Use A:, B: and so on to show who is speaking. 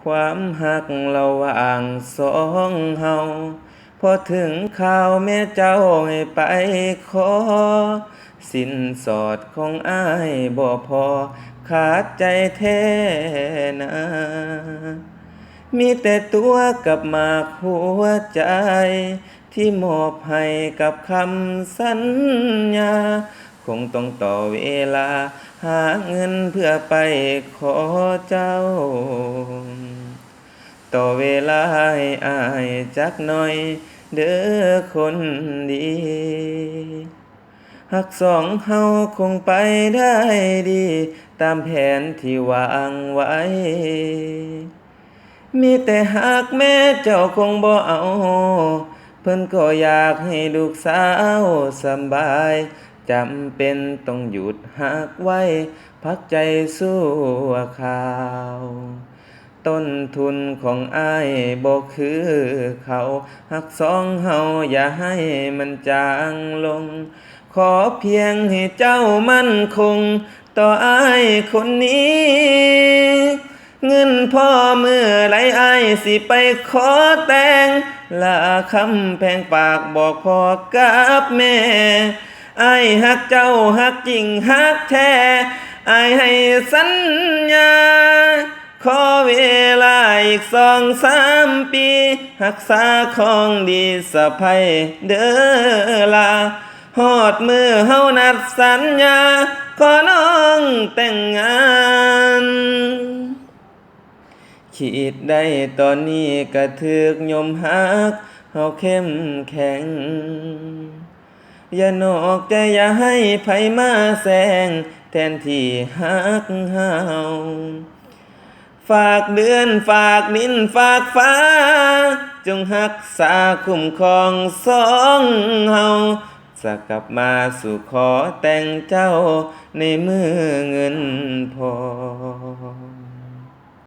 A: ความหักระหว่างสองเฮาพอถึงข่าวแม่เจ้าให้ไปขอสินสอดของอ้ายบ่พอขาดใจแท้นะมีแต่ตัวกับหมากหัวใจที่มอบให้กับคำสัญญาคงต้องต่อเวลาหาเงินเพื่อไปขอเจ้าต่อเวลาให้อายจักหน่อยเด้อคนดีหักสองเฮาคงไปได้ดีตามแผนที่วางไว้มีแต่หักแม่เจ้าคงบ่เอาเพิ่นก็อยากให้ลูกสาวสำบายจำเป็นต้องหยุดหักไว้พักใจสู้ข่าวต้นทุนของอ้ายบ่คือเขาหักสองเฮาอย่าให้มันจางลงขอเพียงให้เจ้ามั่นคงต่ออ้ายคนนี้เงินพ่อเมื่อไรอ้ายสิไปขอแต่งละคำแพงปากบอกพ่อกับแม่อ้ายฮักเจ้าฮักจริงฮักแท้อ้ายให้สัญญาขอเวลาอีก2-3 ปีรักษาของดีสะใภ้เด้อล่ะฮอดมือเฮานัดสัญญาขอน้องแต่งงานคิดได้ตอนนี้ก็ถึกยมฮักเฮาเข้มแข็งอย่านอกใจอย่าให้ไผมาแซงแทนที่ฮักเฮาฝากเดือนฝากดินฝากฟ้าจงรักษาคุ้มครองสองเฮาจะกลับมาสู่ขอแต่งเจ้าในมือเงินพอ